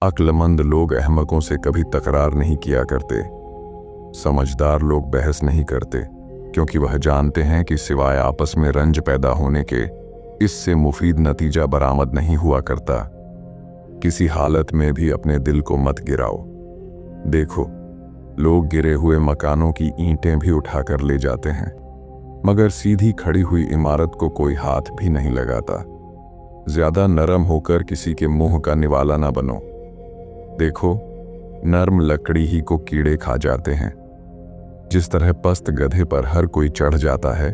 अक्लमंद लोग अहमकों से कभी तकरार नहीं किया करते। समझदार लोग बहस नहीं करते, क्योंकि वह जानते हैं कि सिवाय आपस में रंज पैदा होने के इससे मुफीद नतीजा बरामद नहीं हुआ करता। किसी हालत में भी अपने दिल को मत गिराओ। देखो, लोग गिरे हुए मकानों की ईंटें भी उठाकर ले जाते हैं, मगर सीधी खड़ी हुई इमारत को कोई हाथ भी नहीं लगाता। ज्यादा नरम होकर किसी के मुंह का निवाला ना बनो। देखो, नर्म लकड़ी ही को कीड़े खा जाते हैं। जिस तरह पस्त गधे पर हर कोई चढ़ जाता है,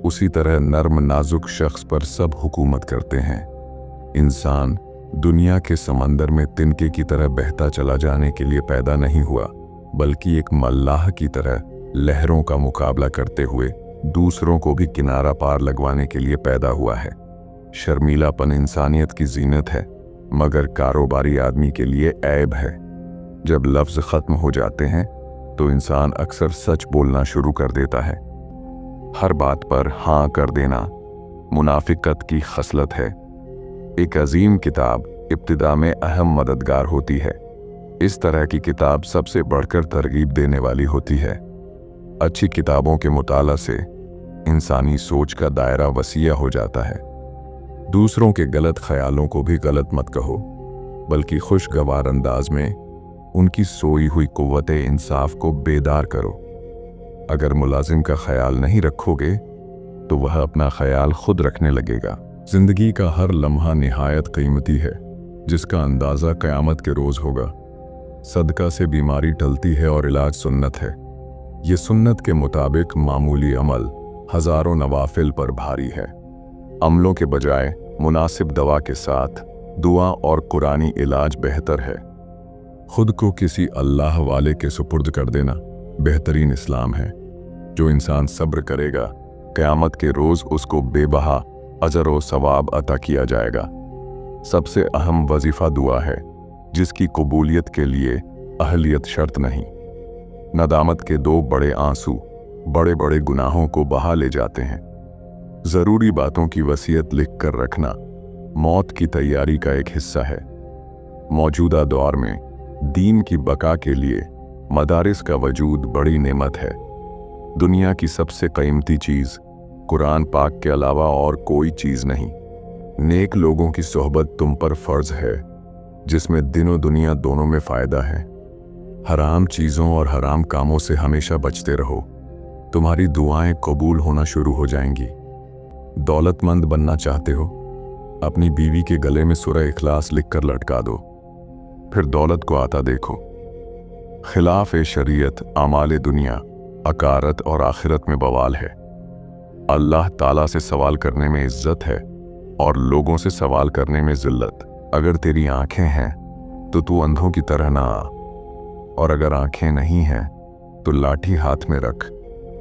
उसी तरह नर्म नाजुक शख्स पर सब हुकूमत करते हैं। इंसान दुनिया के समंदर में तिनके की तरह बहता चला जाने के लिए पैदा नहीं हुआ, बल्कि एक मल्लाह की तरह लहरों का मुकाबला करते हुए दूसरों को भी किनारा पार लगवाने के लिए पैदा हुआ है। शर्मीलापन इंसानियत की जीनत है, मगर कारोबारी आदमी के लिए ऐब है। जब लफ्ज खत्म हो जाते हैं तो इंसान अक्सर सच बोलना शुरू कर देता है। हर बात पर हाँ कर देना मुनाफिकत की खसलत है। एक अजीम किताब इब्तिदा में अहम मददगार होती है। इस तरह की किताब सबसे बढ़कर तरगीब देने वाली होती है। अच्छी किताबों के मुताला से इंसानी सोच का दायरा वसीया हो जाता है। दूसरों के गलत ख्यालों को भी गलत मत कहो, बल्कि खुशगवार अंदाज में उनकी सोई हुई कुव्वते इंसाफ को बेदार करो। अगर मुलाजिम का ख्याल नहीं रखोगे तो वह अपना ख्याल खुद रखने लगेगा। जिंदगी का हर लम्हा निहायत कीमती है, जिसका अंदाज़ा क़यामत के रोज़ होगा। सदका से बीमारी टलती है और इलाज सुन्नत है। ये सुन्नत के मुताबिक मामूली अमल हज़ारों नवाफिल पर भारी है। अमलों के बजाय मुनासिब दवा के साथ दुआ और कुरानी इलाज बेहतर है। खुद को किसी अल्लाह वाले के सुपुर्द कर देना बेहतरीन इस्लाम है। जो इंसान सब्र करेगा, क़यामत के रोज़ उसको बेबहा अजर व सवाब अता किया जाएगा। सबसे अहम वजीफ़ा दुआ है, जिसकी कबूलियत के लिए अहलियत शर्त नहीं। नदामत के दो बड़े आंसू बड़े बड़े गुनाहों को बहा ले जाते हैं। ज़रूरी बातों की वसीयत लिख कर रखना मौत की तैयारी का एक हिस्सा है। मौजूदा दौर में दीन की बका के लिए मदारिस का वजूद बड़ी नेमत है। दुनिया की सबसे कीमती चीज़ कुरान पाक के अलावा और कोई चीज़ नहीं। नेक लोगों की सोहबत तुम पर फ़र्ज है, जिसमें दिनों दुनिया दोनों में फ़ायदा है। हराम चीज़ों और हराम कामों से हमेशा बचते रहो। तुम्हारी दुआएं कबूल होना शुरू हो जाएंगी। दौलतमंद बनना चाहते हो? अपनी बीवी के गले में सूरह इखलास लिखकर लटका दो, फिर दौलत को आता देखो। खिलाफ शरीयत आमाल दुनिया, अकारत और आखिरत में बवाल है। अल्लाह ताला से सवाल करने में इज्जत है और लोगों से सवाल करने में जिल्लत। अगर तेरी आंखें हैं तो तू अंधों की तरह ना आ, और अगर आंखें नहीं हैं तो लाठी हाथ में रख।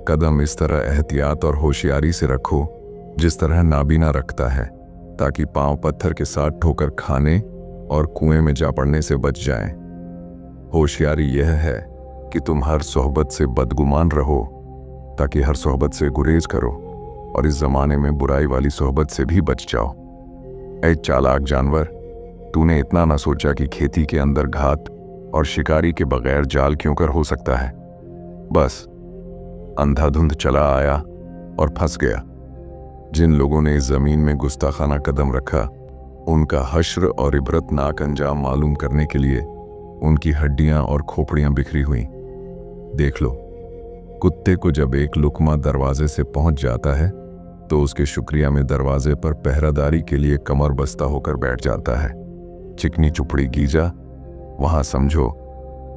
कदम इस तरह एहतियात और होशियारी से रखो जिस तरह नाबीना रखता है, ताकि पांव पत्थर के साथ ठोकर खाने और कुएं में जा पड़ने से बच जाएं। होशियारी यह है कि तुम हर सोहबत से बदगुमान रहो, ताकि हर सोहबत से गुरेज करो और इस जमाने में बुराई वाली सोहबत से भी बच जाओ। ऐ चालाक जानवर, तूने इतना ना सोचा कि खेती के अंदर घात और शिकारी के बगैर जाल क्यों कर हो सकता है। बस अंधाधुंध चला आया और फंस गया। जिन लोगों ने इस जमीन में गुस्ताखाना कदम रखा, उनका हश्र और इबरतनाक अंजाम मालूम करने के लिए उनकी हड्डियां और खोपड़ियां बिखरी हुई। देख लो, कुत्ते को जब एक लुकमा दरवाजे से पहुंच जाता है तो उसके शुक्रिया में दरवाजे पर पहरादारी के लिए कमर बस्ता होकर बैठ जाता है। चिकनी चुपड़ी गीजा, वहां समझो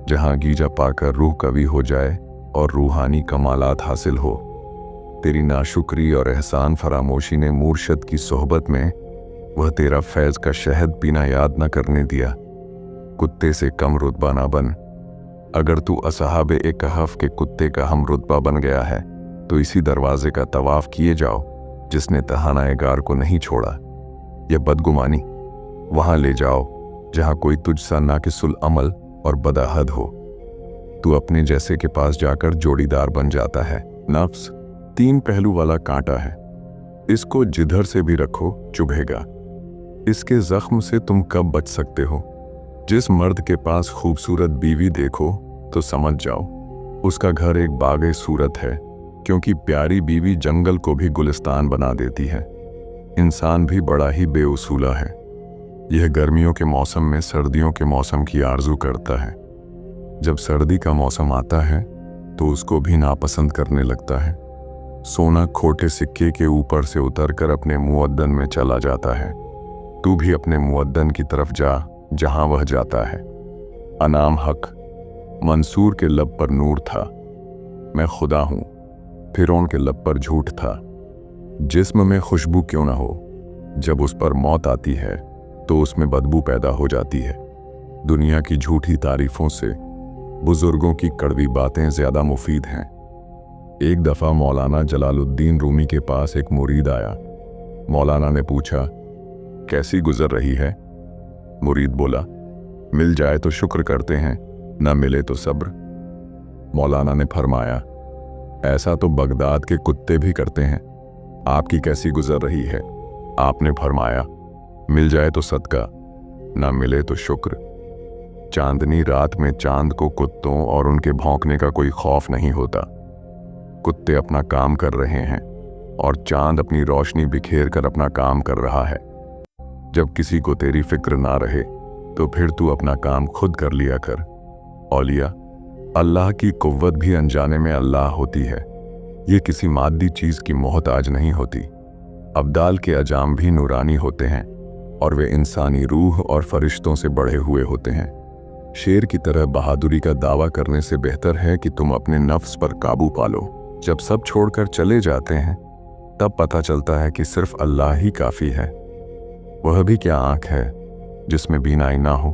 जहां गीजा पाकर रूह कवि हो जाए और रूहानी कमालात हासिल हो। तेरी नाशुक्री और एहसान फरामोशी ने मुर्शद की सोहबत में वह तेरा फैज का शहद पीना याद न करने दिया। कुत्ते से कम रुतबा ना बन। अगर तू असहाबे ए कहफ के कुत्ते का हम रुतबा बन गया है तो इसी दरवाजे का तवाफ किए जाओ जिसने तहाना गार को नहीं छोड़ा। यह बदगुमानी वहां ले जाओ जहां कोई तुझसा नाकिसुल अमल और बदाहद हो। तू अपने जैसे के पास जाकर जोड़ीदार बन जाता है। नफ्स 3 पहलू वाला कांटा है, इसको जिधर से भी रखो चुभेगा। इसके जख्म से तुम कब बच सकते हो? जिस मर्द के पास खूबसूरत बीवी देखो तो समझ जाओ उसका घर एक बागे सूरत है, क्योंकि प्यारी बीवी जंगल को भी गुलिस्तान बना देती है। इंसान भी बड़ा ही बेउसूला है। यह गर्मियों के मौसम में सर्दियों के मौसम की आरजू करता है। जब सर्दी का मौसम आता है तो उसको भी नापसंद करने लगता है। सोना खोटे सिक्के के ऊपर से उतरकर अपने मुअद्दन में चला जाता है। तू भी अपने मुअद्दन की तरफ जा जहां वह जाता है। अनाम हक। मंसूर के लब पर नूर था, मैं खुदा हूं। फिरौन के लब पर झूठ था। जिस्म में खुशबू क्यों ना हो, जब उस पर मौत आती है तो उसमें बदबू पैदा हो जाती है। दुनिया की झूठी तारीफों से बुजुर्गों की कड़वी बातें ज्यादा मुफीद हैं। एक दफा मौलाना जलालुद्दीन रूमी के पास एक मुरीद आया। मौलाना ने पूछा, कैसी गुजर रही है? मुरीद बोला, मिल जाए तो शुक्र करते हैं, न मिले तो सब्र। मौलाना ने फरमाया, ऐसा तो बगदाद के कुत्ते भी करते हैं, आपकी कैसी गुजर रही है? आपने फरमाया, मिल जाए तो सदका, न मिले तो शुक्र। चांदनी रात में चांद को कुत्तों और उनके भौंकने का कोई खौफ नहीं होता। कुत्ते अपना काम कर रहे हैं और चांद अपनी रोशनी बिखेर कर अपना काम कर रहा है। जब किसी को तेरी फिक्र ना रहे तो फिर तू अपना काम खुद कर लिया कर। औलिया, अल्लाह की कुव्वत भी अनजाने में अल्लाह होती है। ये किसी मादी चीज की मोहताज नहीं होती। अब्दाल के अजाम भी नूरानी होते हैं और वे इंसानी रूह और फरिश्तों से बढ़े हुए होते हैं। शेर की तरह बहादुरी का दावा करने से बेहतर है कि तुम अपने नफ्स पर काबू पालो। जब सब छोड़कर चले जाते हैं तब पता चलता है कि सिर्फ अल्लाह ही काफी है। वह भी क्या आंख है जिसमें बीनाई ना हो।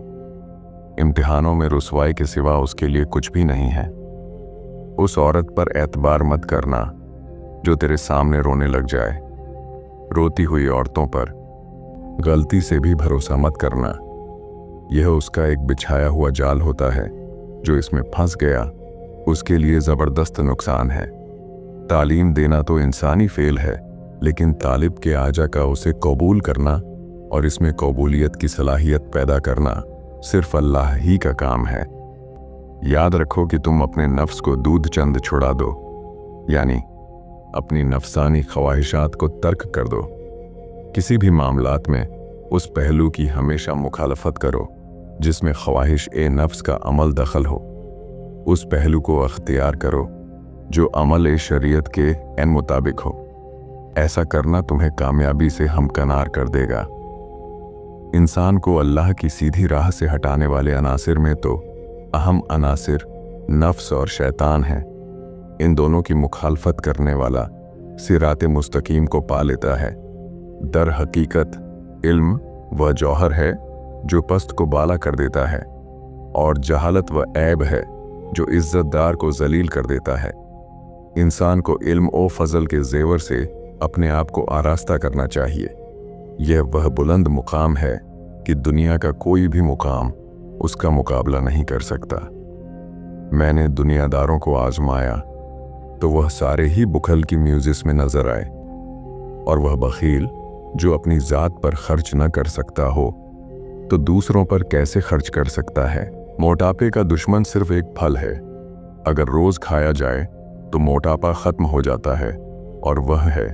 इम्तिहानों में रुसवाई के सिवा उसके लिए कुछ भी नहीं है। उस औरत पर एतबार मत करना जो तेरे सामने रोने लग जाए। रोती हुई औरतों पर गलती से भी भरोसा मत करना। यह उसका एक बिछाया हुआ जाल होता है, जो इसमें फंस गया उसके लिए जबरदस्त नुकसान है। तालीम देना तो इंसानी फेल है, लेकिन तालिब के आजा का उसे कबूल करना और इसमें कबूलियत की सलाहियत पैदा करना सिर्फ अल्लाह ही का काम है। याद रखो कि तुम अपने नफ्स को दूध चंद छुड़ा दो, यानी अपनी नफसानी ख्वाहिशात को तर्क कर दो। किसी भी मामलात में उस पहलू की हमेशा मुखालफत करो जिसमें ख्वाहिश ए नफ्स का अमल दखल हो। उस पहलू को अख्तियार करो जो अमल ए शरीयत के एन मुताबिक हो। ऐसा करना तुम्हें कामयाबी से हमकनार कर देगा। इंसान को अल्लाह की सीधी राह से हटाने वाले अनासिर में तो अहम अनासिर नफ्स और शैतान हैं। इन दोनों की मुखालफत करने वाला सिराते मुस्तकीम को पा लेता है। दर हकीकत इल्म वह जौहर है जो पस्त को बाला कर देता है, और जहालत वह ऐब है जो इज्जतदार को जलील कर देता है। इंसान को इल्म ओ फजल के जेवर से अपने आप को आरास्ता करना चाहिए। यह वह बुलंद मुकाम है कि दुनिया का कोई भी मुकाम उसका मुकाबला नहीं कर सकता। मैंने दुनियादारों को आजमाया तो वह सारे ही बुखल की म्यूजिस में नजर आए, और वह बखील जो अपनी जात पर खर्च न कर सकता हो तो दूसरों पर कैसे खर्च कर सकता है। मोटापे का दुश्मन सिर्फ एक फल है। अगर रोज खाया जाए तो मोटापा खत्म हो जाता है, और वह है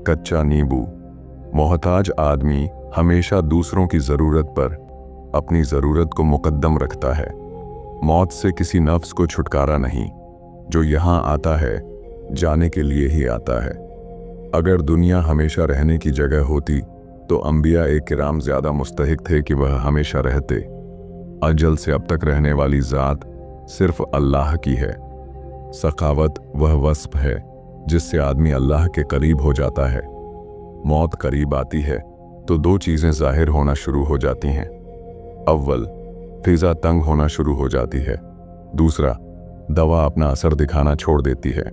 कच्चा नींबू। मोहताज आदमी हमेशा दूसरों की जरूरत पर अपनी जरूरत को मुकद्दम रखता है। मौत से किसी नफ्स को छुटकारा नहीं। जो यहाँ आता है जाने के लिए ही आता है। अगर दुनिया हमेशा रहने की जगह होती तो अंबिया किराम ज्यादा मुस्तहिक थे कि वह हमेशा रहते। अजल से अब तक रहने वाली जात सिर्फ अल्लाह की है। सखावत वह वस्फ है जिससे आदमी अल्लाह के करीब हो जाता है। मौत करीब आती है तो दो चीजें जाहिर होना शुरू हो जाती हैं। अव्वल, फिजा तंग होना शुरू हो जाती है। दूसरा, दवा अपना असर दिखाना छोड़ देती है।